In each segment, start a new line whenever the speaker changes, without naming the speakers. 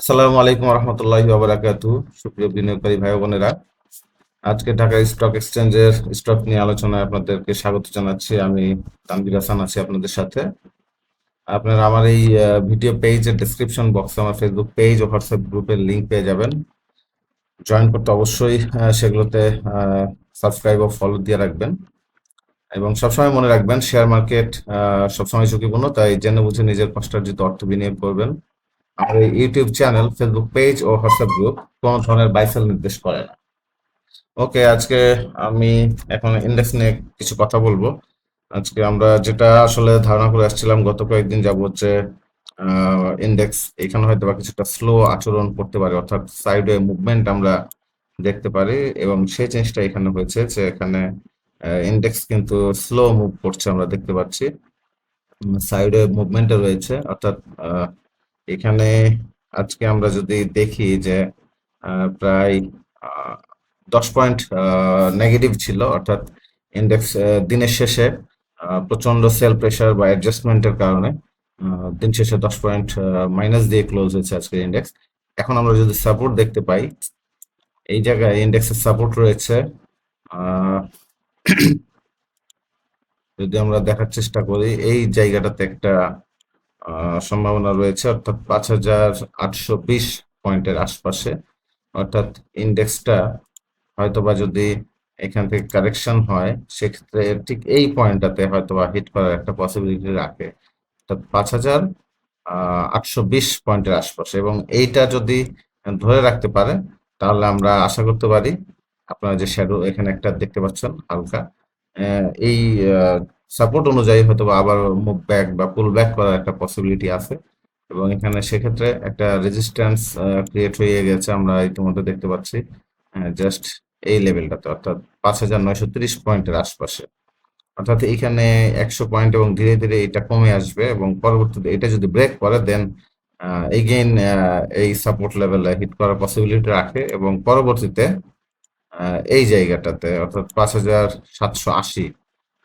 আসসালামু আলাইকুম রহমতুল্লাহি ওয়া সুপ্রিয় বিনিয়োগকারী ভাই ও বোনেরা, আজকে ঢাকা স্টক এক্সচেঞ্জের স্টক নিয়ে আলোচনায় আপনাদেরকে স্বাগত জানাচ্ছি। আমি তানভীর হাসান আছি আপনাদের সাথে। আপনারা আমার এই ভিডিও পেজের ডেসক্রিপশন বক্সে আমার ফেসবুক পেজ ও হোয়াটসঅ্যাপ গ্রুপের লিংক পেয়ে যাবেন। জয়েন করতে অবশ্যই সেগুলোতে সাবস্ক্রাইব ও ফলো দিয়ে রাখবেন এবং সবসময় মনে রাখবেন শেয়ার মার্কেট সবসময় ঝুঁকিপূর্ণ, তাই জেনে বুঝে নিজের কষ্টার্জিত অর্থ বিনিয়োগ করবেন। আমার এই ইউটিউব চ্যানেল, ফেসবুক পেজ ও হোয়াটসঅ্যাপ গ্রুপ কোনো ধরনের বাইসেল নির্দেশ করে না। ওকে, আজকে আমি এখন ইন্ডেক্স নিয়ে কিছু কথা বলবো। আজকে আমরা যেটা আসলে ধারণা করে আসছিলাম গত কয়েকদিন যাবত যে ইন্ডেক্স এখানে হয়তো বা কিছুটা স্লো আচরণ করতে পারে, অর্থাৎ সাইডওয়ে মুভমেন্ট আমরা দেখতে পারি, এবং সেই জিনিসটা এখানে হয়েছে যে এখানে ইন্ডেক্স কিন্তু স্লো মুভ করছে আমরা দেখতে পাচ্ছি। সাইডওয়ে মুভমেন্টে রয়েছে, অর্থাৎ এখানে আজকে আমরা যদি দেখি যে প্রায় 10 পয়েন্ট নেগেটিভ ছিল, অর্থাৎ ইন্ডেক্স দিনের শেষে প্রচন্ড সেল প্রেশার বা অ্যাডজাস্টমেন্টের কারণে দিন শেষে 10 পয়েন্ট মাইনাস দিয়ে ক্লোজ হয়েছে আজকের ইন্ডেক্স। এখন আমরা যদি সাপোর্ট দেখতে পাই, এই জায়গায় ইন্ডেক্সের সাপোর্ট রয়েছে। যদি আমরা দেখার চেষ্টা করি, এই জায়গাটাতে একটা সম্ভাবনা রয়েছে, অর্থাৎ 5,820 পয়েন্টের আশপাশে। অর্থাৎ ইন্ডেক্সটা হয়তোবা যদি এখান থেকে কারেকশন হয়, সেক্ষেত্রে ঠিক এই পয়েন্টটাতে হয়তোবা হিট করার একটা পসিবিলিটি রাখে, অর্থাৎ 5,820 পয়েন্টের আশপাশে। এবং এইটা যদি ধরে রাখতে পারে, তাহলে আমরা আশা করতে পারি, আপনারা যে শ্যাডো এখানে একটা দেখতে পাচ্ছেন হালকা, এই সাপোর্ট অনুযায়ী হয়তো আবার মুভ ব্যাক বা পুল ব্যাক করার একটা পসিবিলিটি আছে। এবং এখানে সেক্ষেত্রে একটা রেজিস্ট্যান্স ক্রিয়েট হয়ে গেছে, আমরা ইতিমধ্যে দেখতে পাচ্ছি জাস্ট এই লেভেলটাতে, অর্থাৎ 5,930 পয়েন্টের আশপাশে। অর্থাৎ এইখানে 100 পয়েন্ট এবং ধীরে ধীরে এটা কমে আসবে, এবং পরবর্তীতে এটা যদি ব্রেক করে দেন এগেইন এই সাপোর্ট লেভেলে হিট করার পসিবিলিটি রাখে, এবং পরবর্তীতে এই জায়গাটাতে অর্থাৎ 5,780,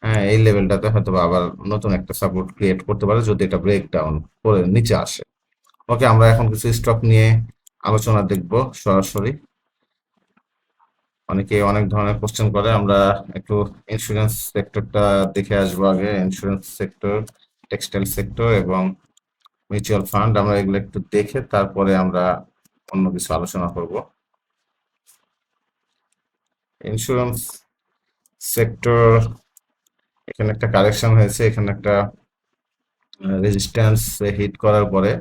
হ্যাঁ, এই লেভেলটাতে হয়তো আবার নতুন একটা সাপোর্ট ক্রিয়েট করতে পারে যদি এটা ব্রেক ডাউন করে নিচে আসে। ওকে, আমরা এখন কিছু স্টক নিয়ে আলোচনা দেখব সরাসরি। অনেকে অনেক ধরনের কোশ্চেন করে, আমরা একটু ইন্স্যুরেন্স সেক্টরটা দেখে আসবো আগে। ইন্স্যুরেন্স সেক্টর, টেক্সটাইল সেক্টর এবং মিউচুয়াল ফান্ড, আমরা এগুলো একটু দেখে তারপরে আমরা অন্য কিছু আলোচনা করব। ইন্স্যুরেন্স সেক্টর, এখানে একটা কারেকশন হয়েছে, এখানে একটা রেজিস্ট্যান্স হিট করার পরে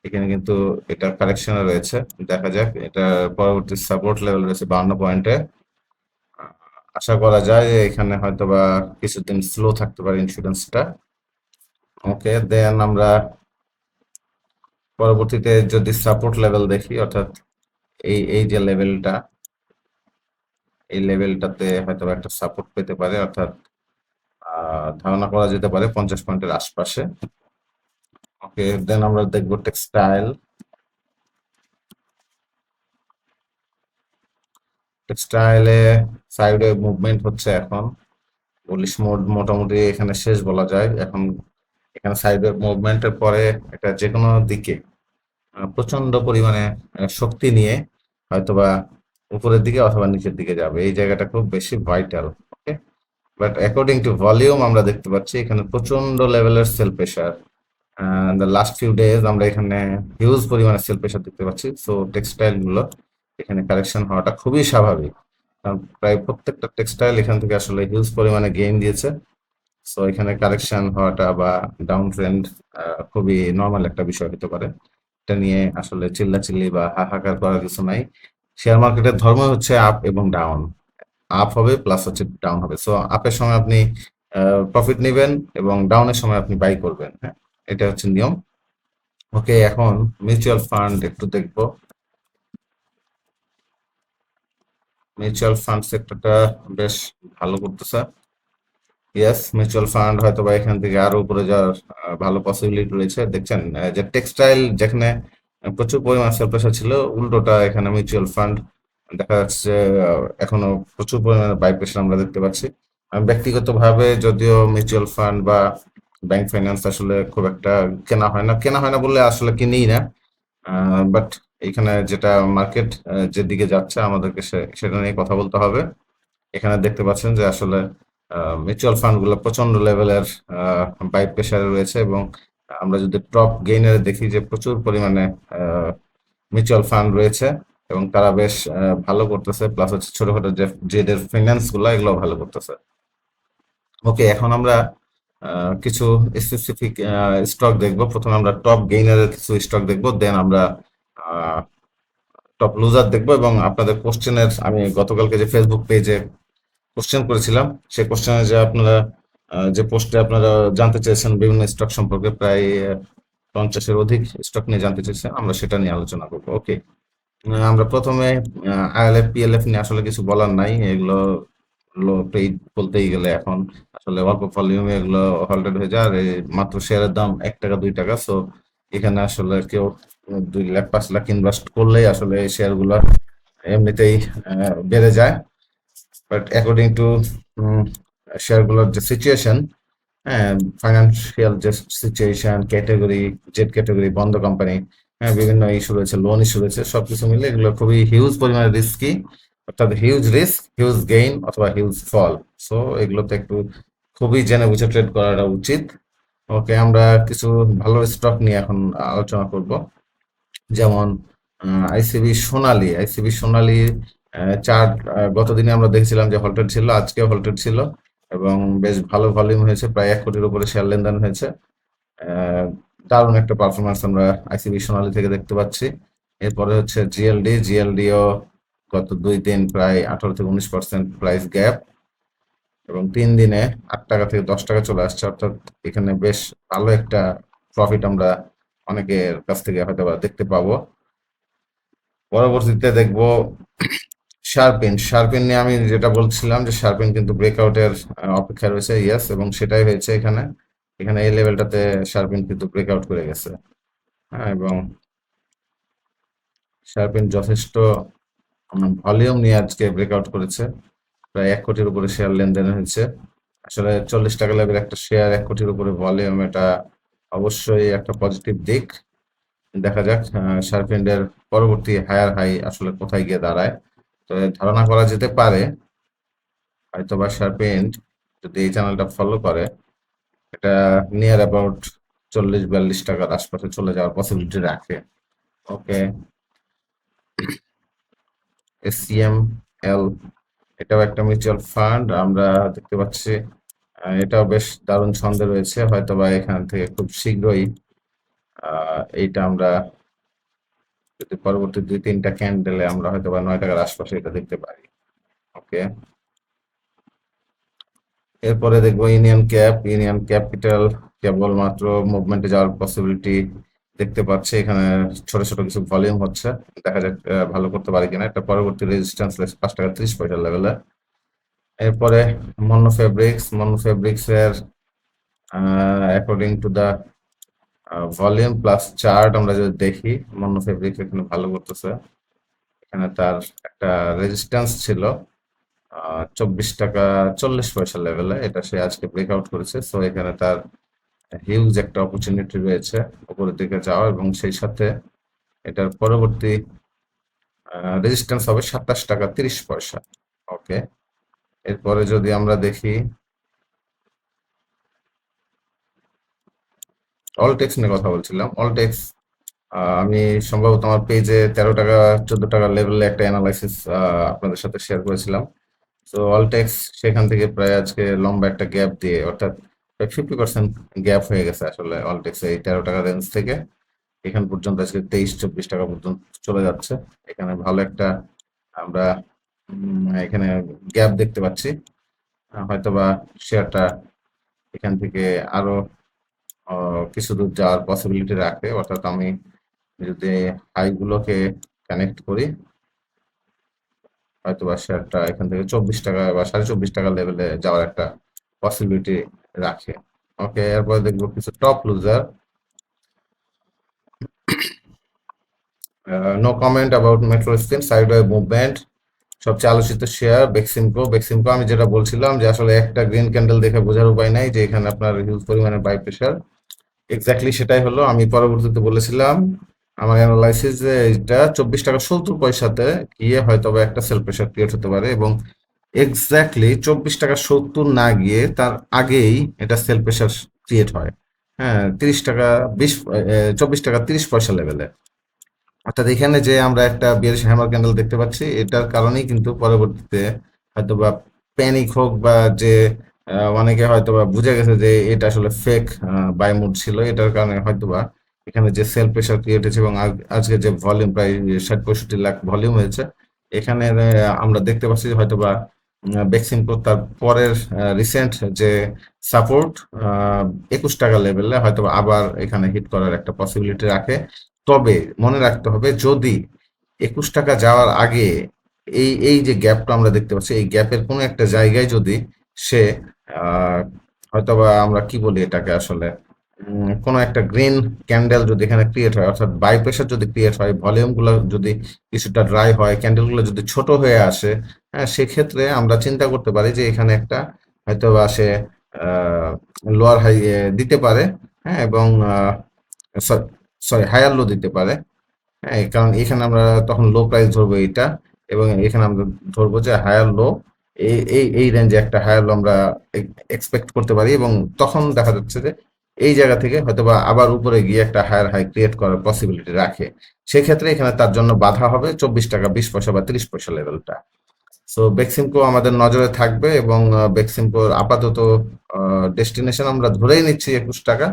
এখানে কিন্তু এটা কারেকশনে রয়েছে। দেখা যাক, এটা পরবর্তী সাপোর্ট লেভেল রয়েছে 52 পয়েন্টে। আশা করা যায় যে এখানে হয়তো বা কিছুদিন স্লো থাকতে পারে ইন্স্যুরেন্সটা। ওকে, দেন আমরা পরবর্তীতে যদি সাপোর্ট লেভেল দেখি, অর্থাৎ এই এই যে লেভেলটা, এই লেভেলটাতে হয়তো একটা সাপোর্ট পেতে পারে, অর্থাৎ ধারণা করা যেতে পারে 50 পয়েন্টের আশপাশে। ওকে, দেন আমরা দেখবো টেক্সটাইল। টেক্সটাইলে সাইডে মুভমেন্ট হচ্ছে এখন, বুলিশ মোড মোটামুটি এখানে শেষ বলা যায়। এখন এখানে সাইডে মুভমেন্টের পরে এটা যে কোনো দিকে প্রচন্ড পরিমাণে শক্তি নিয়ে হয়তোবা উপরের দিকে অথবা নিচের দিকে যাবে, এই জায়গাটা খুব বেশি vital. Okay, but according to volume আমরা দেখতে পাচ্ছি এখানে প্রচন্ড লেভেলের sell pressure. The last few days আমরা এখানে হিউজ পরিমাণে সেল প্রেশার দেখতে পাচ্ছি। সো টেক্সটাইল গুলো এখানে কারেকশন হওয়াটা খুবই স্বাভাবিক, কারণ প্রায় প্রত্যেকটা টেক্সটাইল এখান থেকে আসলে হিউজ পরিমাণে গেইন দিয়েছে। সো এখানে কারেকশন হওয়াটা বা ডাউন ট্রেন্ড খুবই নর্মাল একটা বিষয় হতে পারে। এটা নিয়ে আসলে চিল্লাচিল্লি বা হাহাকার করার কিছু নাই। শেয়ার মার্কেটের ধর্ম হচ্ছে আপ এবং ডাউন। আপ হবে প্লাস হচ্ছে ডাউন হবে। সো আপের সময় আপনি প্রফিট নেবেন এবং ডাউনের সময় আপনি বাই করবেন। হ্যাঁ, এটা হচ্ছে নিয়ম। ওকে, এখন মিউচুয়াল ফান্ড একটু দেখবো। মিউচুয়াল ফান্ড সেক্টরটা বেশ ভালো করতেছে। ইয়েস, মিউচুয়াল ফান্ড হয়তো বা এখান থেকে আরো উপরে যাওয়ার ভালো পসিবিলিটি রয়েছে। দেখছেন যে টেক্সটাইল যেখানে প্রচুর পরিমাণ সেল প্রেশার ছিল, উল্টোটা এখানে মিউচুয়াল ফান্ড দেখা যাচ্ছে এখনো প্রচুর পরিমাণে বাই প্রেশার আমরা দেখতে পাচ্ছি। আমি ব্যক্তিগতভাবে যদিও মিউচুয়াল ফান্ড বা ব্যাংক ফাইন্যান্স আসলে খুব একটা কেনা হয় না বললে আসলে কিনিই না। বাট এখানে যেটা মার্কেট যেদিকে যাচ্ছে আমাদেরকে সেটা নিয়ে কথা বলতে হবে। এখানে দেখতে পাচ্ছেন যে আসলে মিউচুয়াল ফান্ড গুলো প্রচন্ড লেভেলের বাই প্রেসারে রয়েছে, এবং আমরা যদি টপ গেইনারে দেখি যে প্রচুর পরিমাণে মিউচুয়াল ফান্ড রয়েছে, এবং তারা বেশ ভালো করতেছে, প্লাস হচ্ছে ছোটখাটো যেদের ফিনান্স গুলো এগুলো ভালো করতেছে। ওকে, এখন আমরা কিছু স্পেসিফিক স্টক দেখব। প্রথমে আমরা টপ গেইনারের কিছু স্টক দেখব, দেন আমরা টপ লুজার দেখব, এবং আপনাদের কোশ্চেনের আমি গতকালকে যে ফেসবুক পেজে কোশ্চেন করেছিলাম, সেই কোশ্চেনে যে আপনারা যে পোস্টে আপনারা জানতে চেয়েছেন বিভিন্ন স্টক সম্পর্কে, প্রায় 50-এর অধিক স্টক নিয়ে জানতে চেয়েছেন, আমরা সেটা নিয়ে আলোচনা করবো। ওকে, আমরা প্রথমে আইএলএফ পিএলএফ নিয়ে আসলে কিছু বলার নাই, এগুলো লো পেইড বলতেই গেলে এখন আসলে অল্প ভলিউমে এগুলো হল্টেড হয়ে যায়, আর এই মাত্র শেয়ারের দাম 1 টাকা 2 টাকা। সো এখানে আসলে কেউ 2 লাখ 5 লাখ ইনভেস্ট করলেই আসলে এই শেয়ার গুলো এমনিতেই বেড়ে যায়। বাট অ্যাকর্ডিং টু শেয়ারগুলোর যে সিচুয়েশন, হ্যাঁ, ফাইন্যান্সিয়াল যে সিচুয়েশন, ক্যাটাগরি, জেড ক্যাটাগরি, বন্ধ কোম্পানি, হ্যাঁ, বিভিন্ন ইস্যু রয়েছে, লোন ইস্যু রয়েছে, সবকিছু মিলে এগুলো খুবই হিউজ পরিমাণে রিস্কি, অর্থাৎ হিউজ রিস্ক, হিউজ গেইন অথবা হিউজ ফল। সো এগুলোতে একটু খুবই জেনে বুঝে ট্রেড করাটা উচিত। ওকে, আমরা কিছু ভালো স্টক নিয়ে এখন আলোচনা করব। যেমন আইসিবি সোনালী চার্ট গতদিনে আমরা দেখছিলাম যে হল্টেড ছিল, আজকেও হল্টেড ছিল, এবং বেশ ভালো ভলিউম হয়েছে, প্রায় 1 কোটির উপরে শেয়ার লেনদেন হয়েছে। দারুণ একটা পারফরমেন্স আমরা আইসিবি সোনালী থেকে দেখতে পাচ্ছি। এরপরে হচ্ছে জিএলডিও গত 2 দিন প্রায় 18 থেকে 19% প্রাইস গ্যাপ, এবং 3 দিনে 8 টাকা থেকে 10 টাকা চলে আসছে, অর্থাৎ এখানে বেশ ভালো একটা প্রফিট আমরা অনেকের কাছ থেকে হয়তো বা দেখতে পাবো। পরবর্তীতে দেখব শারপিন নিয়ে আমি যেটা বলছিলাম যে শারপিন কিন্তু ব্রেকআউটের অপেক্ষা রয়েছে, ইয়েস, এবং সেটাই হয়েছে এখানে। এখানে এই লেভেলটাতে শারপিন কিন্তু ব্রেকআউট করে গেছে, হ্যাঁ, এবং শারপিন যথেষ্ট ভলিউম নিয়ে আজকে ব্রেকআউট করেছে, প্রায় 1 কোটির উপরে শেয়ার লেনদেন হয়েছে। আসলে 40 টাকা লেভেল একটা শেয়ার, 1 কোটির উপরে ভলিউম, এটা অবশ্যই একটা পজিটিভ দিক। দেখা যাক শারপিনের পরবর্তী হায়ার হাই আসলে কোথায় গিয়ে দাঁড়ায়। তো ধারণা করা যেতে পারে হয়তোবা শারপেন্ট যদি এই চ্যানেলটা ফলো করে, এটা নিয়ার অ্যাবাউট 40-42 টাকার আশপাশে চলে যাওয়ার পসিবিলিটি রাখে। ওকে, এসসিএমএল এটাও একটা মিউচুয়াল ফান্ড আমরা দেখতে পাচ্ছি, এটাও বেশ দারুণ ছন্দে রয়েছে, হয়তোবা এখান থেকে খুব শীঘ্রই এইটা আমরা যদি পরবর্তী 2-3টা ক্যান্ডেলে আমরা হয়তোবা 9 টাকার আশপাশে এটা দেখতে পারি। ওকে, এরপরে দেখবো ইউনিয়ন ক্যাপিটাল কেবলমাত্র মুভমেন্টে যাওয়ার পসিবিলিটি দেখতে পাচ্ছে, এখানে ছোট ছোট কিছু ভলিউম হচ্ছে, দেখা যাক ভালো করতে পারে কিনা। এটা পরবর্তী রেজিস্ট্যান্স 5 টাকা 30 পয়সা লেভেলে। এরপরে মনো ফেব্রিক্স এর according to the volume plus chart আমরা যদি দেখি, মনো ফেব্রিক্স এখানে ভালো করতেছে। এখানে তার একটা রেজিস্ট্যান্স ছিল 24 টাকা 40 পয়সা লেভেলে, এটা সে আজকে ব্রেকআউট করেছে। সো এখানে তার হিউজ একটা অপরচুনিটি রয়েছে উপরের দিকে যাওয়া, এবং সেই সাথে এটার পরবর্তী রেজিস্ট্যান্স হবে 27 টাকা 30 পয়সা। ওকে, এরপরে যদি আমরা দেখি অলটেক্স নিয়ে কথা বলছিলাম। অলটেক্স আমি সম্ভবত আমার পেজে 13 টাকা 14 টাকা লেভেলে একটা অ্যানালাইসিস আপনাদের সাথে শেয়ার করেছিলাম। তো অলটেক্স সেখান থেকে প্রায় আজকে লম্বা একটা গ্যাপ দিয়ে, অর্থাৎ প্রায় 50% গ্যাপ হয়ে গেছে আসলে অলটেক্স এই 13 টাকা রেঞ্জ থেকে এখান পর্যন্ত আজকে 23-24 টাকা পর্যন্ত চলে যাচ্ছে। এখানে ভালো একটা আমরা এখানে গ্যাপ দেখতে পাচ্ছি, হয়তোবা শেয়ারটা এখান থেকে আরো কিছু দূর যাওয়ার পসিবিলিটি রাখে, অর্থাৎ আমি যদি হাইগুলোকে কানেক্ট করি, হয়তোবা শেয়ারটা এখান থেকে 24 টাকা বা 24.5 টাকা লেভেলে যাওয়ার একটা পসিবিলিটি রাখে। ওকে, এরপরে দেখবো কিছু top loser. No comment about metro scheme sideway movement. সবচেয়ে আলোচিত শেয়ার বেক্সিমকো আমি যেটা বলছিলাম যে আসলে একটা গ্রিন ক্যান্ডেল দেখে বোঝার উপায় নাই যে এখানে আপনার হিউজ পরিমাণে বাই প্রেশার, এক্স্যাক্টলি সেটাই হলো। আমি পরবর্তীতে বলেছিলাম আমার অ্যানালাইসিস যে এটা 24 টাকা 70 পয়সাতে গিয়ে হয়তো বা একটা সেল প্রেশার ক্রিয়েট হতে পারে, এবং এক্স্যাক্টলি 24 টাকা 70 না গিয়ে তার আগেই এটা সেল প্রেশার ক্রিয়েট হয়। হ্যাঁ, 24 টাকা 30 পয়সা লেভেলে। অর্থাৎ এখানে যে আমরা একটা বিয়ারিশ হ্যামার ক্যান্ডেল দেখতে পাচ্ছি, এটার কারণেই কিন্তু পরবর্তীতে হয়তোবা প্যানিক হোক বা যে অনেকে হয়তোবা বুঝে গেছে যে এটা আসলে ফেক বাই মুড ছিল, এটার কারণে হয়তোবা এখানে যে সেল প্রেশার ক্রিয়েট হয়েছে এবং আজকে যে ভলিউম প্রায় 60-65 লাখ ভলিউম হয়েছে, এখানে আমরা দেখতে পাচ্ছি যে হয়তোবা বেক্সিমকো তার পরের রিসেন্ট যে সাপোর্ট 21 টাকা লেভেলে হয়তোবা আবার এখানে হিট করার একটা পসিবিলিটি রাখে। তবে মনে রাখতে হবে, যদি 21 টাকা যাওয়ার আগে এই এই যে গ্যাপটা আমরা দেখতে পাচ্ছি, এই গ্যাপের কোনো একটা জায়গায় যদি সে আহ, হয়তোবা আমরা কি বলি এটাকে আসলে, কোনো একটা গ্রিন ক্যান্ডেল যদি এখানে ক্রিয়েট হয়, অর্থাৎ বাই প্রেশার যদি ক্রিয়েট হয়, ভলিউম গুলো যদি কিছুটা ড্রাই হয়, ক্যান্ডেল গুলো যদি ছোট হয়ে আসে, হ্যাঁ, সেক্ষেত্রে আমরা চিন্তা করতে পারি যে এখানে একটা হয়তোবা সে লোয়ার হাই দিতে পারে। হ্যাঁ, এবং সরি হায়ার লো দিতে পারে। হ্যাঁ, কারণ এখানে আমরা তখন লো প্রাইস ধরবো এইটা, এবং এখানে আমরা ধরবো যে হায়ার লো, এই এই এই রেঞ্জে একটা হায়ার লো আমরা এক্সপেক্ট করতে পারি, এবং তখন দেখা যাচ্ছে যে এই জায়গা থেকে হয়তোবা আবার উপরে গিয়ে একটা হায়ার হাই ক্রিয়েট করার পসিবিলিটি রাখে। সেক্ষেত্রে এখানে তার জন্য বাধা হবে 24 টাকা 20 পয়সা বা 30 পয়সা লেভেলটা। সো বেক্সিমকো আমাদের নজরে থাকবে, এবং বেক্সিমকোর আপাতত ডেস্টিনেশন আমরা ধরেই নিচ্ছি 21 টাকা।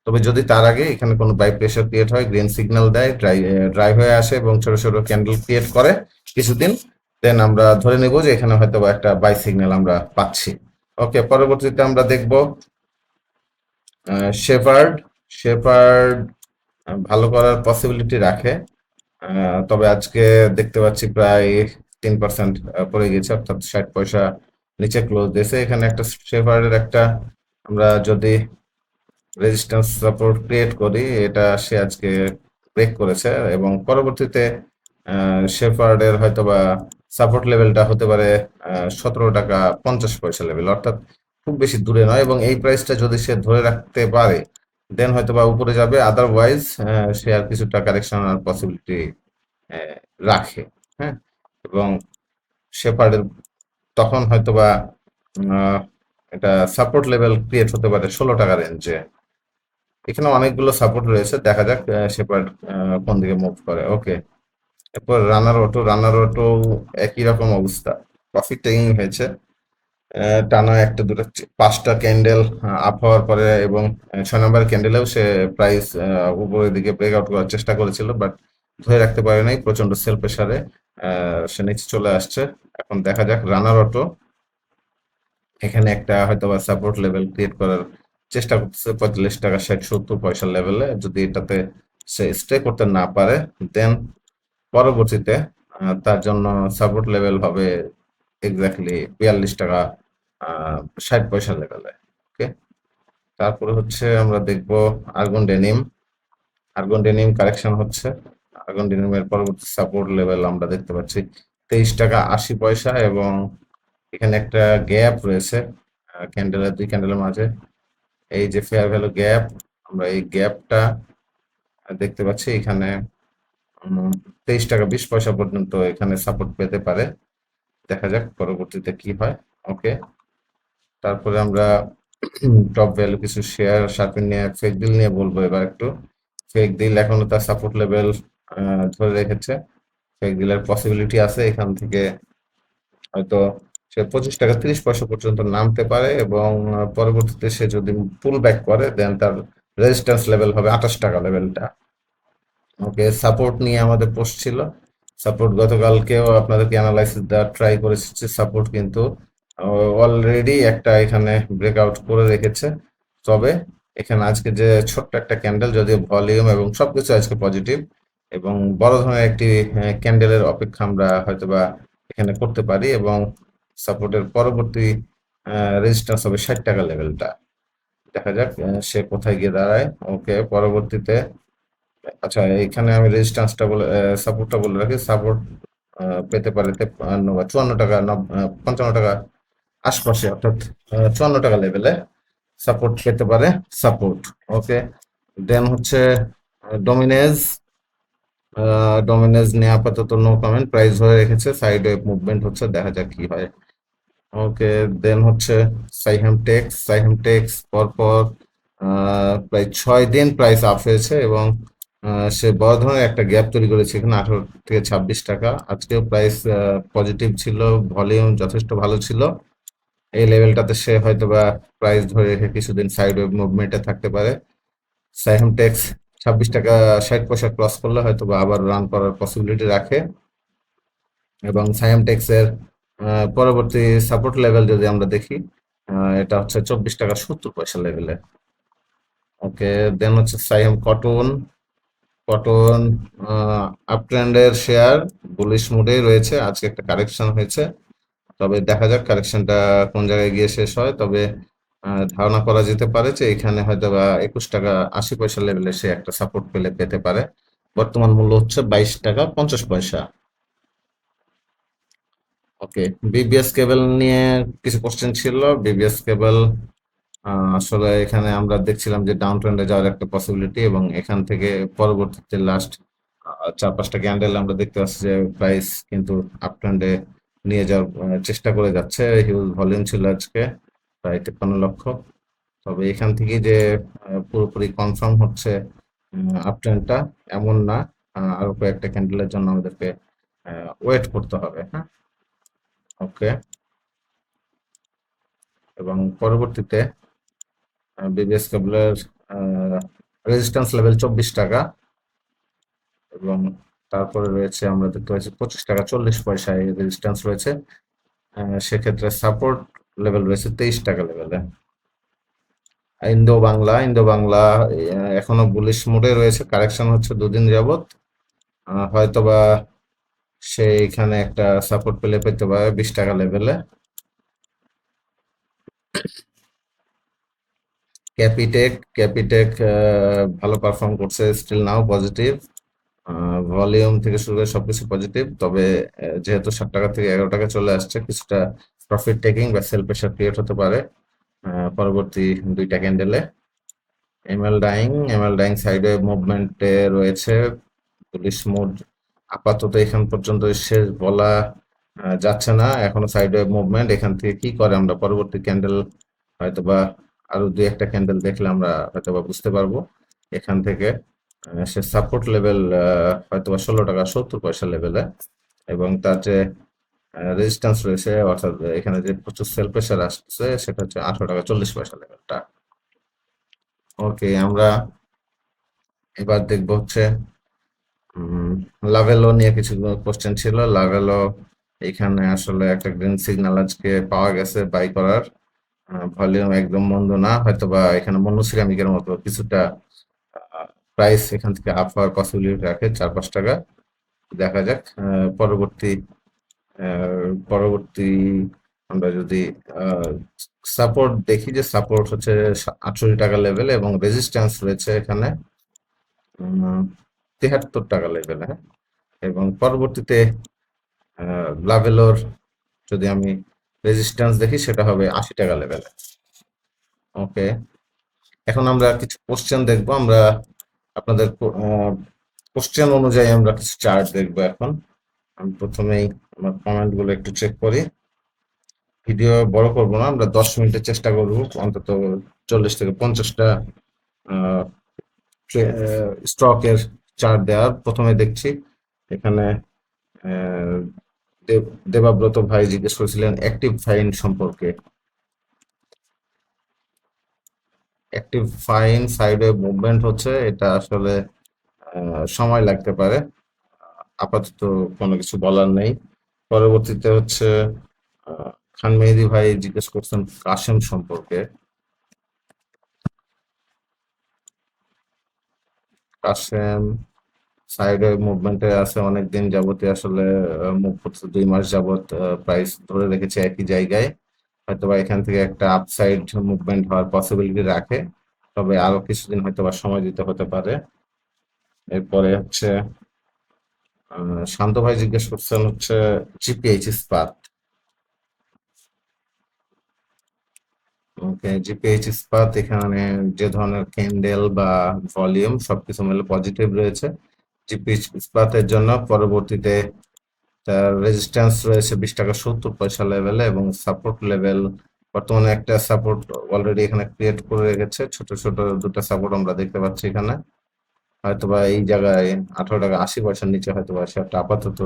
তবে যদি তার আগে এখানে কোনো বাই প্রেশার ক্রিয়েট হয়, গ্রিন সিগন্যাল দেয়, ড্রাই হয়ে আসে এবং ছোট ছোট ক্যান্ডেল ক্রিয়েট করে কিছুদিন, দেন আমরা ধরে নেব যে এখানে হয়তো বা একটা বাই সিগন্যাল আমরা পাচ্ছি। ওকে, পরবর্তীতে আমরা দেখব শেপার্ড। শেপার্ড ভালো করার পসিবিলিটি রাখে, তবে আজকে দেখতে পাচ্ছি প্রায় 3% পড়ে গেছে, অর্থাৎ 60 পয়সা নিচে ক্লোজ দিয়েছে। এখানে একটা শেফার্ডের একটা আমরা যদি রেজিস্ট্যান্স সাপোর্ট ক্রিয়েট করি, এটা সে আজকে ব্রেক করেছে, এবং পরবর্তীতে শেফার্ডের হয়তোবা সাপোর্ট লেভেলটা হতে পারে 17 টাকা 50 পয়সা লেভেল, অর্থাৎ খুব বেশি দূরে নয়, এবং এই প্রাইসটা যদি সে ধরে রাখতে পারে দেন হয়তোবা উপরে যাবে, আদারওয়াইজ সে আর কিছুটা কারেকশন আর পসিবিলিটি আহ, রাখে। হ্যাঁ, এবং শেপার্ডের তখন হয়তোবা আহ, এটা সাপোর্ট লেভেল ক্রিয়েট হতে পারে 16 টাকা রেঞ্জে। এখানে অনেকগুলো সাপোর্ট রয়েছে, দেখা যাক শেপার্ড কোন দিকে মুভ করে। ওকে, এরপর রানার অটো একই রকম অবস্থা, প্রফিট টেকিং হয়েছে টানা একটা দুটো পাঁচটা ক্যান্ডেল আপ হওয়ার পরে, এবং 6 নম্বর ক্যান্ডেলেও সে প্রাইস উপরের দিকে ব্রেকআউট করার চেষ্টা করেছিল, বাট ধরে রাখতে পারে নাই, প্রচন্ড সেল প্রেসারে সে নিচে চলে আসছে। এখন দেখা যাক রানার অটো এখানে একটা হয়তো বা সাপোর্ট লেভেল ক্রিয়েট করার চেষ্টা করতেছে 45 টাকা 60-70 পয়সা লেভেলে। যদি এটাতে সে স্টে করতে না পারে, দেন পরবর্তীতে তার জন্য সাপোর্ট লেভেল হবে এক্স্যাক্টলি 42 টাকা 60 পয়সা লেভেলে। ওকে, তারপরে হচ্ছে আমরা দেখব argon denim. Argon denim correction হচ্ছে। আর্গন ডেনিমের পরবর্তী সাপোর্ট লেভেল আমরা দেখতে পাচ্ছি 23 টাকা 80 পয়সা, এবং এখানে একটা গ্যাপ রয়েছে ক্যান্ডেলের, দুই ক্যান্ডেলের মাঝে। এই যে ফেয়ার ভ্যালু গ্যাপ, আমরা এই গ্যাপটা দেখতে পাচ্ছি এখানে 23 টাকা 20 পয়সা পর্যন্ত এখানে সাপোর্ট পেতে পারে। দেখা যাক পরবর্তীতে কি হয়। ওকে, তারপরে আমরা টপ ভ্যালু কিছু শেয়ার শার্পিন নিয়ে, ফেক ডিল নিয়ে বলবো এবার একটু। ফেক ডিল এখনো তার সাপোর্ট লেভেল ধরে রেখেছে, ফেক ডিলের পসিবিলিটি আছে এখান থেকে হয়তো সে 25 টাকা 30 পয়সা পর্যন্ত নামতে পারে, এবং পরবর্তীতে সে যদি পুল ব্যাক করে দেন তার রেজিস্ট্যান্স লেভেল হবে 28 টাকা লেভেলটা। ওকে, সাপোর্ট নিয়ে আমাদের পোস্ট ছিল। সাপোর্ট গতকালকেও আপনাদেরকে অ্যানালাইসিস দেওয়ার ট্রাই করেছি, সাপোর্ট কিন্তু অলরেডি একটা এখানে ব্রেকআউট করে রেখেছে। তবে এখানে আজকে যে ছোট্ট একটা ক্যান্ডেল, যদিও ভলিউম এবং সবকিছু আজকে পজিটিভ, এবং বড় ধরনের একটি ক্যান্ডেলের অপেক্ষা আমরা হয়তোবা এখানে করতে পারি, এবং সাপোর্টের পরবর্তী রেজিস্ট্যান্স হবে 60 টাকা লেভেলটা। দেখা যাক সে কোথায় গিয়ে দাঁড়ায়। ওকে, পরবর্তীতে আচ্ছা এখানে আমি রেজিস্ট্যান্সটা বলে সাপোর্টটা বলে রাখি। সাপোর্ট পেতে পারে 53 টাকা 55 টাকা আশপাশে, অর্থাৎ 54 টাকা লেভেলে সাপোর্ট পেতে পারে সাপোর্ট। ওকে, দেন হচ্ছে ডোমিনেজ। ডমিনেজ নিয়ে আপাতত নো কমেন্ট, প্রাইস ধরে রেখেছে, সাইড ওয়েভ মুভমেন্ট হচ্ছে, দেখা যাক কি হয়। ওকে, দেন হচ্ছে সাইহেমটেক্স পরপর প্রায় 6 দিন প্রাইস আপ হয়েছে এবং সে বড় ধরনের একটা গ্যাপ তৈরি করেছে এখানে 18 থেকে 26 টাকা। আজকেও প্রাইস পজিটিভ ছিল, ভলিউম যথেষ্ট ভালো ছিল। এই লেভেলটাতে সে হয়তো বা প্রাইস ধরে রেখে কিছুদিন সাইড ওয়েভ মুভমেন্টে থাকতে পারে। সাইহেমটেক্স 26 টাকা 60 পয়সা ক্রস করলে হয়তো বা আবার রান করার পসিবিলিটি রাখে। এবং সাইমটেক্স এর পরবর্তী সাপোর্ট লেভেল যদি আমরা দেখি, এটা হচ্ছে 24 টাকা 70 পয়সা লেভেলে। ওকে, দেন হচ্ছে কটন আপ ট্রেন্ডের শেয়ার, বুলিশ মুডেই রয়েছে, আজকে একটা কারেকশন হয়েছে, তবে দেখা যাক কারেকশনটা কোন জায়গায় গিয়ে শেষ হয়। তবে ধারণা করা যেতে পারে যে এখানে হয়তো বা 21 টাকা 80 পয়সা লেভেলে সে একটা সাপোর্ট পেতে পারে। বর্তমান মূল্য হচ্ছে 22 টাকা 50 পয়সা। ওকে, বিবিএস কেবল নিয়ে কিছু কোশ্চেন ছিল। বিবিএস কেবল আসলে এখানে আমরা দেখছিলাম যে ডাউন ট্রেন্ডে যাওয়ার একটা পসিবিলিটি, এবং এখান থেকে পরবর্তীতে লাস্ট 4-5টা ক্যান্ডেল আমরা দেখতে পাচ্ছি যে প্রাইস কিন্তু আপ ট্রেন্ডে নিয়ে যাওয়ার চেষ্টা করে যাচ্ছে। হিউজ ভলিউম ছিল আজকে, প্রায় 53 লক্ষ। তবে এখান থেকে যে পুরোপুরি কনফার্ম হচ্ছে আপ ট্রেন্ডটা, এমন না। আরো কয়েকটা ক্যান্ডেলের জন্য আমাদেরকে ওয়েট করতে হবে। হ্যাঁ, ওকে। এবং পরবর্তীতে বিবিএস কেবলের রেজিস্ট্যান্স লেভেল 24 টাকা, এবং তারপরে রয়েছে আমরা দেখতে পাচ্ছি 25 টাকা 40 পয়সায় রেজিস্ট্যান্স রয়েছে। সেক্ষেত্রে সাপোর্ট লেভেল রয়েছে 23 টাকা লেভেলে। ইন্দো বাংলা এখনো বুলিশ মোডে রয়েছে, কারেকশন হচ্ছে 2 দিন যাবত। হয়তোবা সে এখানে একটা সাপোর্ট পেতে পারে 20 টাকা লেভেলে। ক্যাপিটেক ভালো পারফর্ম করছে, স্টিল নাও পজিটিভ। ভলিউম থেকে শুরু করে সবকিছু পজিটিভ, তবে যেহেতু 7 টাকা থেকে 11 টাকা চলে আসছে, কিছুটা প্রফিট টেকিং বা সেল প্রেশার ক্রিয়েট হতে পারে পরবর্তী 2টা ক্যান্ডেলে। এমএল ডাইং সাইডে মুভমেন্টে রয়েছে, বুলিশ মুড আপাতত এখান পর্যন্ত শেষ বলা যাচ্ছে না, এখনো সাইডে মুভমেন্ট। এখান থেকে কি করে আমরা পরবর্তী ক্যান্ডেল হয়তোবা আরো 2-1টা ক্যান্ডেল দেখলে আমরা হয়তোবা বুঝতে পারবো। এখান থেকে সে সাপোর্ট লেভেল হয়তোবা 16 টাকা 70 পয়সা লেভেলে, এবং তার যে রেজিস্ট্যান্স রয়েছে, অর্থাৎ এখানে যে প্রচুর সেল প্রেশার আসছে, সেটা হচ্ছে 18 টাকা 40 পয়সা লেভেলটা। ওকে, আমরা এবার দেখবো হচ্ছে লাভেলো নিয়ে কিছু কোশ্চেন ছিল। লাভেলো এখানে আসলে একটা গ্রিন সিগন্যাল আজকে পাওয়া গেছে বাই করার। ভলিউম একদম মন্দ না, হয়তোবা এখানে মনোসিরামিকের মতো কিছুটা প্রাইস এখান থেকে আপ হওয়ার পসিবিলিটি রাখে 4-5 টাকা। দেখা যাক পরবর্তী আমরা যদি সাপোর্ট দেখি, যে সাপোর্ট হচ্ছে 68 টাকা লেভেল, এবং রেজিস্ট্যান্স রয়েছে এখানে 73 টাকা লেভেলে। হ্যাঁ, এবং পরবর্তীতে লাভেলোর যদি আমি রেজিস্ট্যান্স দেখি, সেটা হবে 80 টাকা লেভেলে। ওকে, এখন আমরা কিছু কোশ্চেন দেখবো। আমরা আপনাদের কোশ্চেন অনুযায়ী আমরা কিছু চার্ট দেখবো এখন। আমি প্রথমেই আমার কমেন্ট গুলো একটু চেক করি। ভিডিও বড় করব না, আমরা 10 মিনিটের চেষ্টা করব, অন্তত 40 থেকে 50টা স্টকের চার্ট দেওয়ার। প্রথমে দেখছি এখানে আহ, দেবাব্রত ভাই জিজ্ঞেস করেছিলেন অ্যাক্টিভ ফাইন সম্পর্কে। অ্যাক্টিভ ফাইন সাইডে মুভমেন্ট হচ্ছে, এটা আসলে সময় লাগতে পারে, আপাতত কোনো কিছু বলার নেই। পরবর্তীতে হচ্ছে আহ, খান মেহেদী ভাই জিজ্ঞেস করছেন কাশেম সম্পর্কে। কাশেম সাইডে মুভমেন্টে আছে অনেকদিন যাবতীয়, আসলে মুভ করছে 2 মাস যাবত, প্রাইস ধরে রেখেছে একই জায়গায়। হয়তোবা এখান থেকে একটা আপসাইড মুভমেন্ট হওয়ার পসিবিলিটি রাখে, তবে আরো কিছুদিন হয়তোবা সময় দিতে হতে পারে। এরপরে হচ্ছে শান্ত ভাই জিজ্ঞেস করছেন হচ্ছে জিপিএইচ ইস্পাত। ওকে, জিপিএইচ ইস্পাত এখানে যে ধরনের ক্যান্ডেল বা ভলিউম সবকিছু মিলে পজিটিভ রয়েছে, জিপি ইস্পাতের জন্য পরবর্তীতে তার রেজিস্ট্যান্স রয়েছে 20 টাকা 70 পয়সা লেভেলে এবং সাপোর্ট লেভেল বর্তমানে একটা সাপোর্ট অলরেডি এখানে ক্রিয়েট করে রেখেছে। ছোট ছোট দুটো সাপোর্ট আমরা দেখতে পাচ্ছি এখানে। হয়তোবা এই জায়গায় 18 টাকা 80 পয়সার নিচে হয়তোবা সেটা আপাতত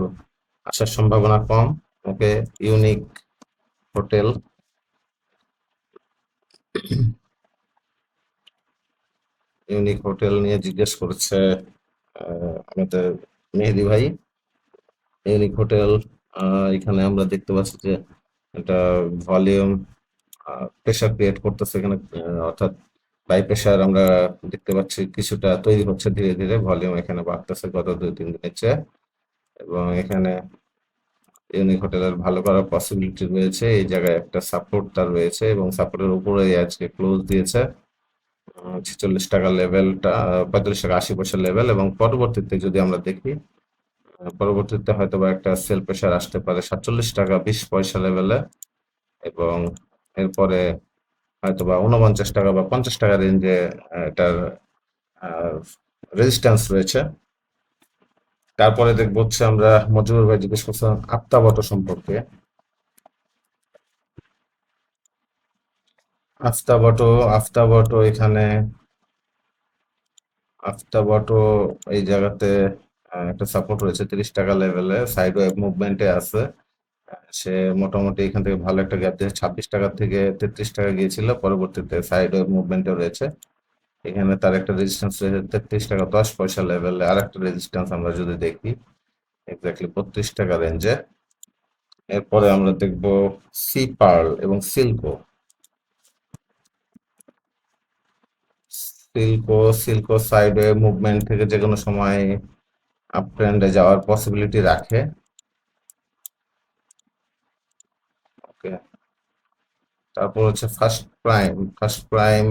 আসার সম্ভাবনা কম। ওকে, ইউনিক হোটেল, ইউনিক হোটেল নিয়ে জিজ্ঞেস করছে আমাদের মেহেদি ভাই। ইউনিক হোটেল, এখানে আমরা দেখতে পাচ্ছি যে এটা ভলিউম প্রেসার ক্রিয়েট করতেছে এখানে, অর্থাৎ বাই প্রেসার আমরা দেখতে পাচ্ছি কিছুটা তৈরি হচ্ছে ধীরে ধীরে। ভলিউম এখানে বাড়তেছে গত 2-3 দিনের চেয়ে, এবং এখানে ইউনিক হোটেলের ভালো করার পসিবিলিটি রয়েছে। এই জায়গায় একটা সাপোর্ট তার রয়েছে এবং সাপোর্টের উপরে আজকে ক্লোজ দিয়েছে 46 টাকা লেভেলটা, 45 টাকা 80 পয়সা লেভেল। এবং পরবর্তীতে যদি আমরা দেখি, পরবর্তীতে হয়তো বা একটা সেল প্রেসার আসতে পারে 47 টাকা 20 পয়সা লেভেলে, এবং এরপরে হয়তো বা 49 টাকা বা 50 টাকা রেঞ্জে এটার রেজিস্ট্যান্স রয়েছে। তারপরে দেখবো হচ্ছে আমরা মজিবুর ভাই জিজ্ঞেস করছিলাম আফতাবটো সম্পর্কে। আফতাবটো, আফতাবটো এখানে, আফতাবটো এই জায়গাতে একটা সাপোর্ট রয়েছে 30 টাকা লেভেলে, সাইড ওয়েভ মুভমেন্টে আছে। সে মোটামুটি এখান থেকে ভালো একটা গ্যাপ দিয়েছে, 26 টাকা থেকে 33 টাকা গিয়েছিল, পরবর্তীতে সাইড ওয়েভ মুভমেন্টে রয়েছে। এখানে তার একটা রেজিস্ট্যান্স রয়েছে 33 টাকা 10 পয়সা লেভেলে। আর একটা রেজিস্ট্যান্স আমরা যদি দেখি এক্স্যাক্টলি 32 টাকা রেঞ্জে। এরপরে আমরা দেখব সি পার্ল এবং Silco. Silco side wave movement থেকে যে কোনো সময় আপ ট্রেন্ডে যাওয়ার পসিবিলিটি রাখে। ওকে, তারপর হচ্ছে ফার্স্ট প্রাইম। ফার্স্ট প্রাইম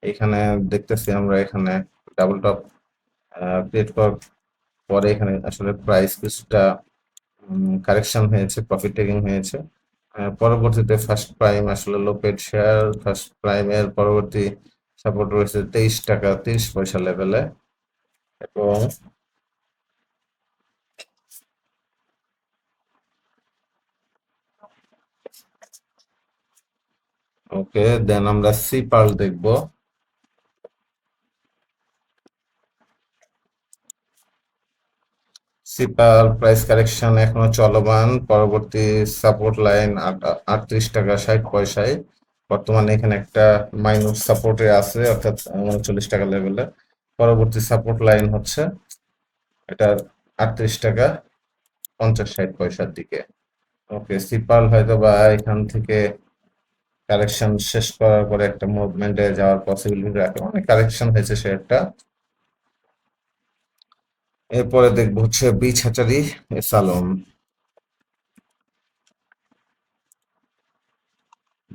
এখানে দেখতেছি আমরা এখানে ডাবল টপ ক্রিয়েট করার পরে এখানে আসলে প্রাইস কিছুটা কারেকশন হয়েছে, প্রফিট টেকিং হয়েছে। পরবর্তীতে ফার্স্ট প্রাইম আসলে লো পেড শেয়ার। ফার্স্ট প্রাইমের পরবর্তী সাপোর্ট রয়েছে 23 টাকা 30 পয়সা লেভেলে, এবং ওকে, দেন আমরা সি পার্ল দেখবো। সিপার প্রাইস কারেকশন এখনো চলমান, পরবর্তী সাপোর্ট লাইন 38 টাকা 60 পয়সায়। বর্তমানে এখানে একটা মাইনাস সাপোর্টে আছে, অর্থাৎ 39 টাকা লেভেলে। পরবর্তী সাপোর্ট লাইন হচ্ছে এটা 38 টাকা 50-60 পয়সার দিকে। ওকে, সিপাল হয়তো বা এখান থেকে কারেকশন শেষ করার পরে একটা মুভমেন্টে যাওয়ার পসিবিলিটি রাখে, অনেক কারেকশন হয়েছে শেয়ারটা। এরপরে দেখবো হচ্ছে বিচ হ্যাচারি সালন।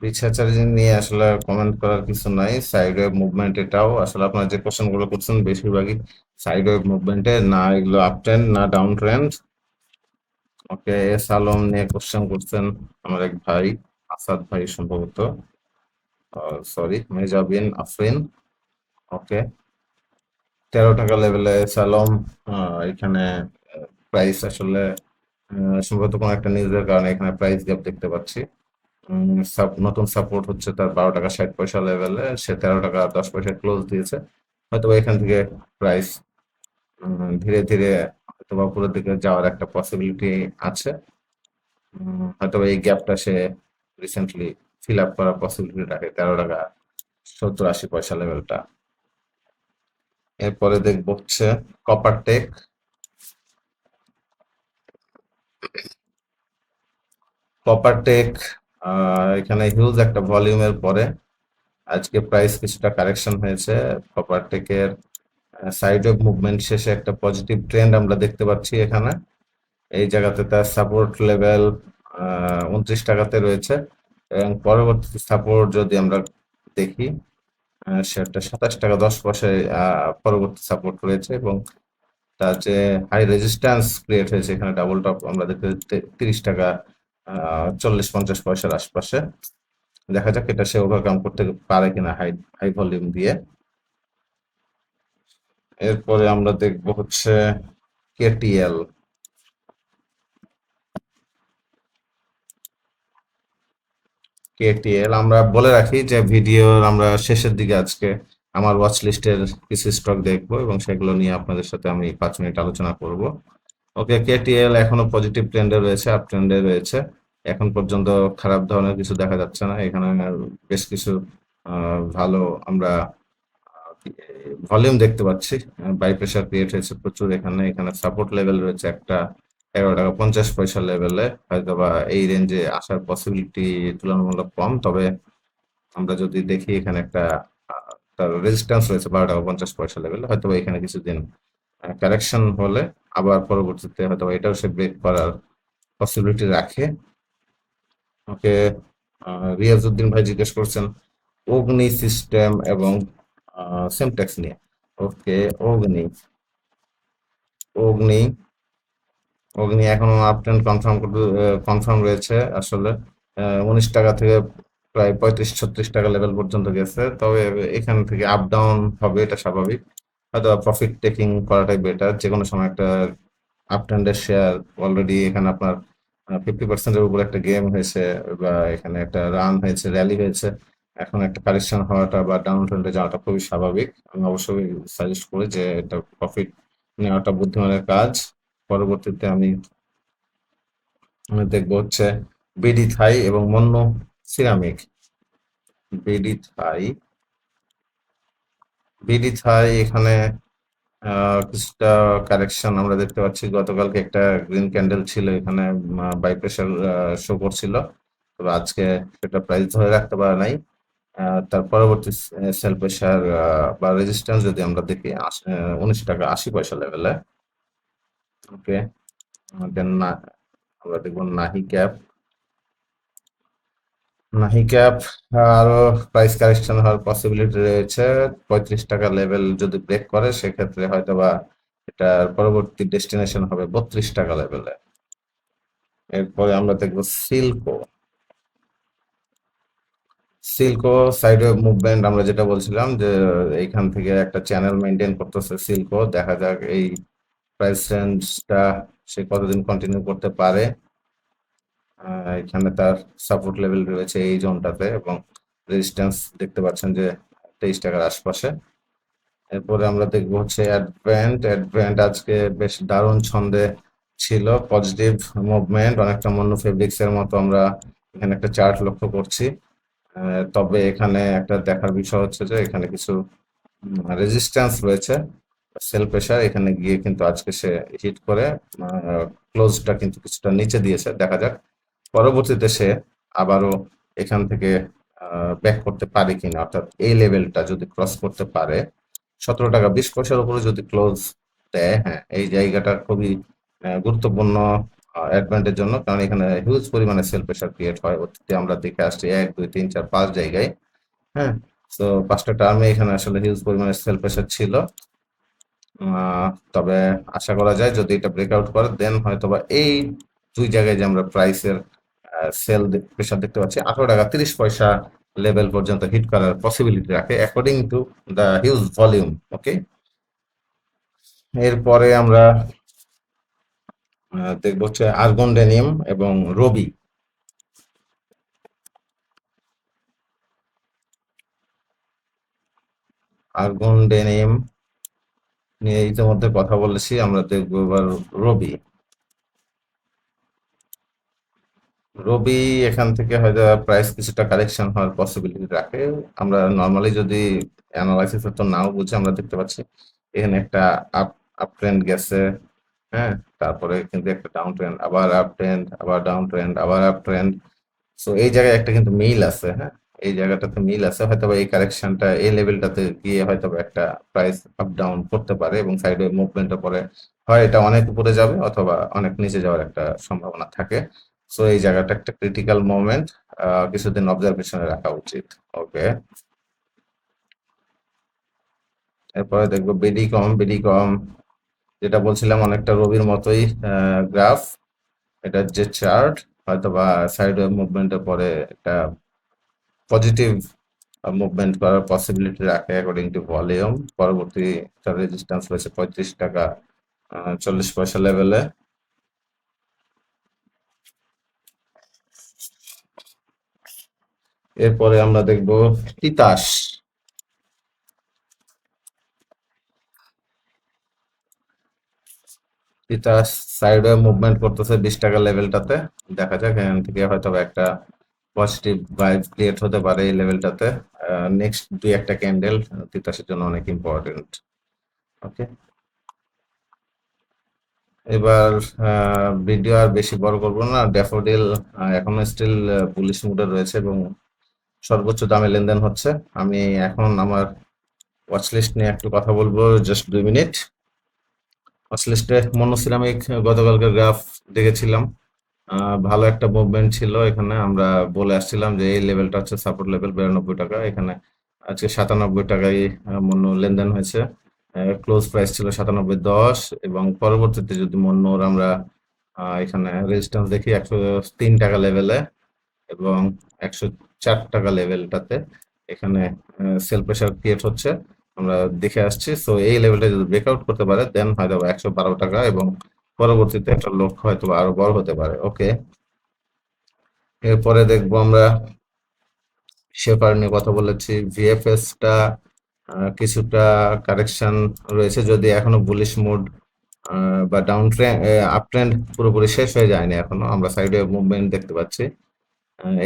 রিসার্চার নিয়ে আসলে কমেন্ট করার কিছু নাই। সাইড ওয়েভ মুভমেন্ট এটাও আসলে আপনার যে কোশ্চেন গুলো করছেন বেশিরভাগই সাইড ওয়েভ মুভমেন্টে, না এগুলো আপ ট্রেন্ড না ডাউন ট্রেন্ড। ওকে, এস আলম নিয়ে কোশ্চেন করছেন আমার এক ভাই, আসাদ ভাই সম্ভবত, সরি মেজাবিন আফরিন। ওকে, 13 টাকা লেভেলে এস আলম। এখানে প্রাইস আসলে সম্ভবত কোনো একটা নিউজের কারণে এখানে প্রাইস গ্যাপ দেখতে পাচ্ছি। নতুন সাপোর্ট হচ্ছে তার 12 টাকা 60 পয়সা লেভেলে, সে 13 টাকা 10 পয়সায় ক্লোজ দিয়েছে। হয়তো এখান থেকে প্রাইস ধীরে ধীরে হয়তো উপরের দিকে যাওয়ার একটা পসিবিলিটি আছে। হয়তো এই গ্যাপটা সে রিসেন্টলি ফিল আপ করার পসিবিলিটি রাখে 13 টাকা 70-80 পয়সা লেভেলটা। এরপরে দেখবো হচ্ছে কপার টেক। কপার টেক এখানে হিউজ একটা ভলিউমের পরে আজকে প্রাইস কিছুটা কারেকশন হয়েছে। কপার টেকের সাইড অফ মুভমেন্ট শেষে একটা পজিটিভ ট্রেন্ড আমরা দেখতে পাচ্ছি এখানে। এই জায়গাতে তার সাপোর্ট লেভেল 29 টাকাতে রয়েছে, এবং পরবর্তী সাপোর্ট যদি আমরা দেখি সেটা 27 টাকা 10 পয়সায় পরবর্তী সাপোর্ট রয়েছে, এবং তার যে হাই রেজিস্ট্যান্স ক্রিয়েট হয়েছে এখানে ডাবল টপ আমরা দেখতে 30 টাকা 40-50 পয়সার আশপাশে। দেখা যাক এটা সে ওভারকাম করতে পারে কিনা হাই ভলিউম দিয়ে। এরপরে আমরা দেখবো হচ্ছে কেটিএল। কেটিএল আমরা বলে রাখি যে ভিডিওর আমরা শেষের দিকে আজকে আমার ওয়াচ লিস্টের কিছু স্টক দেখবো এবং সেগুলো নিয়ে আপনাদের সাথে আমি 5 মিনিট আলোচনা করব। ওকে, কেটিএল এখনো পজিটিভ ট্রেন্ডে রয়েছে, আপ ট্রেন্ডে রয়েছে। এখন পর্যন্ত খারাপ ধরনের কিছু দেখা যাচ্ছে না। এখানে বেশ কিছু ভালো আমরা ভলিউম দেখতে পাচ্ছি। বাই প্রেশার ক্রিয়েট হয়েছে প্রচুর। এখানে এখানে সাপোর্ট লেভেল রয়েছে একটা 11 টাকা 50 পয়সা লেভেলে। হয়তোবা এই রেঞ্জে আসার পসিবিলিটি তুলনামূলক কম, তবে আমরা যদি দেখি এখানে একটা তার রেজিস্ট্যান্স রয়েছে 12 টাকা 50 পয়সা লেভেলে। হয়তোবা এখানে কিছুদিন কারেকশন হলে আবার পরবর্তীতে হয়তোবা এটাও সে ব্রেক করার পসিবিলিটি রাখে। ওকে, রিয়াজউদ্দিন ভাই জিজ্ঞেস করছেন অগ্নি সিস্টেম এবং সেমটেক্স নিয়ে। ওকে, অগ্নি অগ্নি অগ্নি এখনো আপ ট্রেন্ড কনফার্ম রয়েছে আসলে। 19 টাকা থেকে প্রায় 35-36 টাকা লেভেল পর্যন্ত গেছে, তবে এখান থেকে আপ ডাউন হবে, এটা স্বাভাবিক। হয়তো প্রফিট টেকিং করাটাই বেটার। যে কোনো সময় একটা আপ ট্রেন্ডের শেয়ার অলরেডি এখানে আপনার 50%-এর উপর একটা গেম হয়েছে, বা এখানে একটা রান হয়েছে, র্যালি হয়েছে। এখন একটা কারেকশন হওয়াটা বা ডাউন ট্রেন্ডে যাওয়াটা খুবই স্বাভাবিক। আমি অবশ্যই সাজেস্ট করি যে এটা প্রফিট নেওয়াটা বুদ্ধিমানের কাজ। পরবর্তীতে আমি দেখবো হচ্ছে বিডি থাই এবং মন্য সিরামিক। বিডি থাই বিডি থাই এখানে কিছুটা কারেকশন আমরা দেখতে পাচ্ছি। গতকালকে একটা গ্রিন ক্যান্ডেল ছিল, এখানে বাই প্রেশার শো করছিল, তবে আজকে সেটা প্রাইস ধরে রাখতে পারে নাই। তার পরবর্তী সেল প্রেশার বা রেজিস্ট্যান্স যদি আমরা দেখি 19 টাকা 80 পয়সা লেভেলে। ওকে, দেন না আমরা দেখবো নাহি ক্যাপ। নাহি ক্যাপ আরো প্রাইস কারেকশন হওয়ার পসিবিলিটি রয়েছে। 35 টাকা লেভেল যদি ব্রেক করে সেক্ষেত্রে হয়তোবা এটার পরবর্তী ডেস্টিনেশন হবে 32 টাকা লেভেলে। এরপরে আমরা দেখবো সিল্কো। সিল্কো সাইডওয়ে মুভমেন্ট, আমরা যেটা বলছিলাম যে এইখান থেকে একটা চ্যানেল মেনটেন করতেছে সিল্কো। দেখা যাক এই প্রাইস রেঞ্জটা সে কতদিন কন্টিনিউ করতে পারে। এখানে তার সাপোর্ট লেভেল রয়েছে এই জোনটাতে, এবং রেজিস্ট্যান্স দেখতে পাচ্ছেন যে 23 টাকার আশপাশে। এরপরে আমরা দেখবো হচ্ছে অ্যাডভেন্ট আজকে বেশ দারুণ ছন্দে ছিল, পজিটিভ মুভমেন্ট, অনেকটা মন্য ফেব্রিক্স এর মতো আমরা এখানে একটা চার্ট লক্ষ্য করছি। তবে এখানে একটা দেখার বিষয় হচ্ছে যে এখানে কিছু রেজিস্ট্যান্স রয়েছে, সেল প্রেশার এখানে গিয়ে কিন্তু আজকে সে হিট করে ক্লোজটা কিন্তু কিছুটা নিচে দিয়েছে। দেখা যাক পরবর্তীতে সে আবারও এখান থেকে ব্যাক করতে পারে কিনা, অর্থাৎ এই লেভেলটা যদি ক্রস করতে পারে 17 টাকা 20 পয়সার উপরে যদি ক্লোজ দেয়, হ্যাঁ এই জায়গাটা খুবই গুরুত্বপূর্ণ অ্যাডভান্টের জন্য, কারণ এখানে হিউজ পরিমাণে সেল প্রেশার ক্রিয়েট হয়। অতীতে আমরা দেখে আসছি 1 2 3 4 5 জায়গায়। হ্যাঁ, তো 5টা টার্মে এখানে আসলে হিউজ পরিমাণে সেল প্রেশার ছিল। তবে আশা করা যায় যদি এটা ব্রেকআউট করে দেন হয়তোবা এই দুই জায়গায় যে আমরা প্রাইসের সেল প্রেশার দেখতে পাচ্ছি 18 টাকা 30 পয়সা লেভেল পর্যন্ত হিট করার পসিবিলিটি রাখে according to the huge volume. Okay, এরপরে আমরা দেখবো হচ্ছে আর্গন ডেনিম এবং রবি। আর্গন ডেনিম নিয়ে ইতিমধ্যে কথা বলেছি, আমরা দেখবো এবার রবি। রবি এখান থেকে হয়তো প্রাইস কিছুটা কারেকশন হওয়ার পসিবিলিটি রাখে। আমরা নর্মালি যদি অ্যানালাইসিস তো নাও বুঝে আমরা দেখতে পাচ্ছি এখানে একটা আপ আপ ট্রেন্ড গেছে। হ্যাঁ, তারপরে কিন্তু একটা ডাউন ট্রেন্ড, আবার আপ ট্রেন্ড, আবার ডাউন ট্রেন্ড, আবার আপ ট্রেন্ড। সো এই জায়গায় একটা কিন্তু মিল আছে। হ্যাঁ, এই জায়গাটাতে মিল আছে, হয়তোবা এই কারেকশনটা এই লেভেলটাতে গিয়ে হয়তোবা একটা প্রাইস আপ ডাউন করতে পারে, এবং সাইডে মুভমেন্টের পরে হয় এটা অনেক উপরে যাবে অথবা অনেক নিচে যাওয়ার একটা সম্ভাবনা থাকে। সো এই জায়গাটা একটা ক্রিটিক্যাল মোমেন্ট, কিছুদিন অবজারভেশনে রাখা উচিত। ওকে, এরপরে দেখবো বিডি কম যেটা বলছিলাম অনেকটা রবির মতোই গ্রাফ। এটার যে চার্ট হয়তোবা সাইড মুভমেন্টের পরে একটা পজিটিভ মুভমেন্ট করার পসিবিলিটি রাখে অ্যাকর্ডিং টু ভলিউম। পরবর্তী রেজিস্ট্যান্স রয়েছে 35 টাকা 40 পয়সা লেভেলে। এরপরে আমরা দেখব তিতাস। তিতাস সাইডে মুভমেন্ট করতেছে 20 টাকা লেভেলটাতে। দেখা যাক এখান থেকে হয়তো বা একটা পজিটিভ ভাইব ক্রিয়েট হতে পারে এই লেভেলটাতে। নেক্সট দুই একটা ক্যান্ডেল তিতাসের জন্য অনেক ইম্পর্টেন্ট। ওকে, এবার ভিডিও আর বেশি বড় করবো না। ড্যাফোডিল এখনো স্টিল বুলিশ মুডে রয়েছে এবং সর্বোচ্চ দামে লেনদেন হচ্ছে। আমি এখন আমার ওয়াচ লিস্ট নিয়ে একটু কথা বলবো, জাস্ট 2 মিনিট। ওয়াচ লিস্টে মনোসিরামিক গতকালকে গ্রাফ দেখেছিলাম, ভালো একটা মুভমেন্ট ছিল। এখানে আমরা বলে আসছিলাম যে এই লেভেলটা হচ্ছে সাপোর্ট লেভেল 92 টাকা। এখানে আজকে 97 টাকায় মন্য লেনদেন হয়েছে। ক্লোজ প্রাইস ছিল 97.10 এবং পরবর্তীতে যদি মন্যর আমরা এখানে রেজিস্ট্যান্স দেখি 103 টাকা লেভেলে এবং 104 টাকা লেভেলটাতে এখানে সেল প্রেশার ক্রিয়েট হচ্ছে, আমরা দেখে আসছি। সো এই লেভেলটা যদি ব্রেকআউট করতে পারে দেন হয়তো 112 টাকা এবং পরবর্তীতে একটা লক্ষ্য হয়তো আরো বড় হতে পারে। ওকে, এরপরে দেখবো আমরা শেফার নিয়ে কথা বলেছি। ভিএফএস টা কিছুটা কারেকশন রয়েছে, যদি এখনো বুলিশ মুড বা ডাউন ট্রেন্ড আপ ট্রেন্ড পুরোপুরি শেষ হয়ে যায়নি এখনো। আমরা সাইডে মুভমেন্ট দেখতে পাচ্ছি।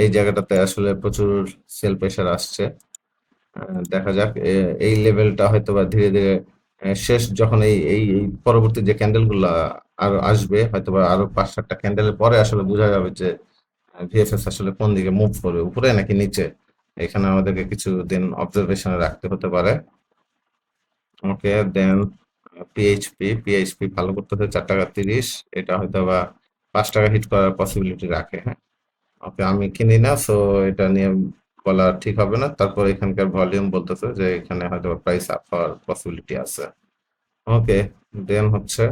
এই জায়গাটাতে আসলে প্রচুর সেল প্রেশার আসছে। দেখা যাক এই লেভেলটা হয়তো বা ধীরে ধীরে শেষ, যখন এই এই এই পরবর্তী যে ক্যান্ডেল গুলা আরো আসবে হয়তো বা আরো 5-7টা ক্যান্ডেলের পরে আসলে বোঝা যাবে যে ভিএফএস আসলে কোন দিকে মুভ করবে, উপরে নাকি নিচে। এখানে আমাদেরকে কিছুদিন অবজারভেশনে রাখতে হতে পারে। ওকে, দেন পিএইচপি ভালো করতেছে 4 টাকা 30। এটা হয়তো বা 5 টাকা হিট করার পসিবিলিটি রাখে। হ্যাঁ, ওকে, আমি কিনি না, সো এটা নিয়ে বলা ঠিক হবে না। তারপর এখানকার ভলিউম বলতেছে যে এখানে হয়তো প্রাইস আপ হওয়ার পসিবিলিটি আছে। ওকে, দেন হচ্ছে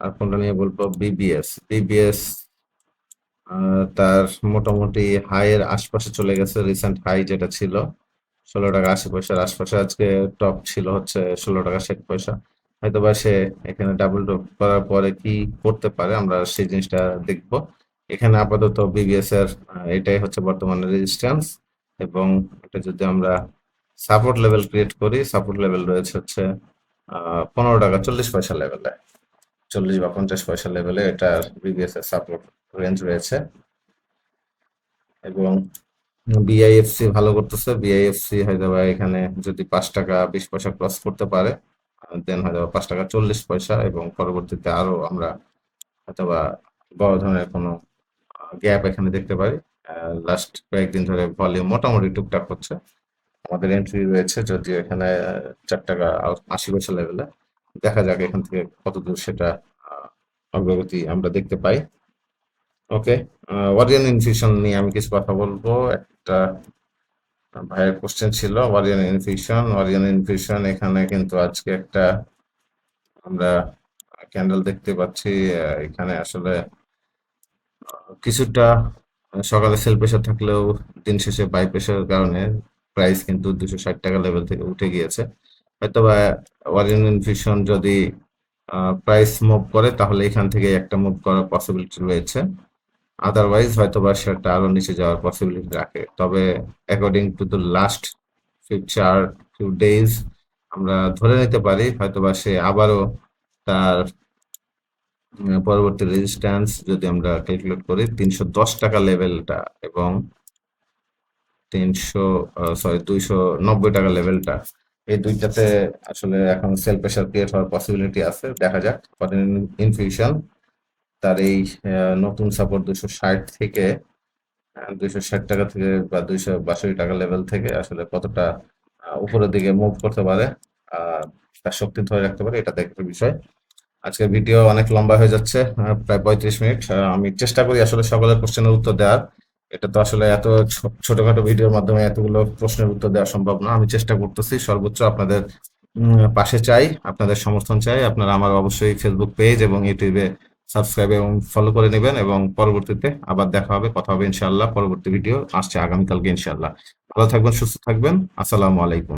আর কোনটা নিয়ে বলবো, বিবিএস তার মোটামুটি হাইয়ের আশপাশে চলে গেছে। রিসেন্ট হাই যেটা ছিল 16 টাকা 80 পয়সার আশপাশে, আজকে টপ ছিল হচ্ছে 16 টাকা 60 পয়সা। হয়তো বা সে এখানে ডাবল টপ করার পরে কি করতে পারে আমরা সেই জিনিসটা দেখব। এখানে আপাতত বিবিএস এর এটাই হচ্ছে বর্তমানে রেজিস্ট্যান্স এবং এটা যদি আমরা সাপোর্ট লেভেল ক্রিয়েট করি, সাপোর্ট লেভেল রয়েছে হচ্ছে 15 টাকা 40 পয়সা লেভেলে। 40 বা 50 পয়সা লেভেলে এটার বিবিএস এর সাপোর্ট রেঞ্জ রয়েছে। এবং বিআইএফসি ভালো করতেছে। বিআইএফসি হয়তো বা এখানে যদি 5 টাকা 20 পয়সা ক্রস করতে পারে দেন হয়তো 5 টাকা 40 পয়সা এবং পরবর্তীতে আরো আমরা হয়তো বা বড় ধরনের কোনো গ্যাপ এখানে দেখতে পারি। লাস্ট কয়েকদিন ধরে ভলিউম মোটামুটি টুকটাক হচ্ছে। আমাদের এন্ট্রি রয়েছে যদিও এখানে 4 টাকা 80 পয়সা লেভেলে। দেখা যাক এখান থেকে কতদূর সেটা অগ্রগতি আমরা দেখতে পাই। ওকে, ওয়ারিয়ন ইনফিউশন নিয়ে আমি কিছু কথা বলবো। একটা ভাইয়ের কোশ্চেন ছিল ওয়ারিয়ন ইনফিউশন এখানে কিন্তু আজকে একটা আমরা ক্যান্ডেল দেখতে পাচ্ছি। এখানে আসলে কিছুটা সকালে সেল প্রেশার থাকলেও দিন শেষে বাই প্রেশারের কারণে প্রাইস কিন্তু 260 টাকা লেভেল থেকে উঠে গিয়েছে। হয়তোবা ওয়ারিয়ন ইনফিউশন যদি প্রাইস মুভ করে তাহলে এখান থেকে একটা মুভ করার পসিবিলিটি রয়েছে। আদারওয়াইজ হয়তোবা সেটা আরো নিচে যাওয়ার পসিবিলিটি রাখে। তবে according to the last few days আমরা ধরে নিতে পারি হয়তোবা সে আবারও তার পরবর্তী রেজিস্ট্যান্স যদি আমরা ক্যালকুলেট করি 310 টাকা লেভেলটা এবং 290 টাকা লেভেলটা, এই দুইটাতে আসলে এখন সেল প্রেশার ক্রিয়েট হওয়ার পসিবিলিটি আছে। দেখা যাক ইনফিউশন তার এই নতুন সাপোর্ট 260 থেকে 260 টাকা থেকে বা 262 টাকা লেভেল থেকে আসলে কতটা উপরের দিকে মুভ করতে পারে, তার শক্তি ধরে রাখতে পারে, এটা দেখার বিষয়। আজকের ভিডিও অনেক লম্বা হয়ে যাচ্ছে, প্রায় 35 মিনিট। আমি চেষ্টা করি আসলে সকলের কোশ্চেনের উত্তর দেওয়ার। এটা তো আসলে এত ছোটখাটো ভিডিওর মাধ্যমে এতগুলো প্রশ্নের উত্তর দেওয়া সম্ভব না। আমি চেষ্টা করতেছি সর্বোচ্চ আপনাদের পাশে চাই, আপনাদের সমর্থন চাই। আপনারা আমার অবশ্যই ফেসবুক পেজ এবং ইউটিউবে সাবস্ক্রাইব এবং ফলো করে নেবেন এবং পরবর্তীতে আবার দেখা হবে, কথা হবে ইনশাআল্লাহ। পরবর্তী ভিডিও আসছে আগামীকালকে ইনশাআল্লাহ। ভালো থাকবেন, সুস্থ থাকবেন। আসসালামু আলাইকুম।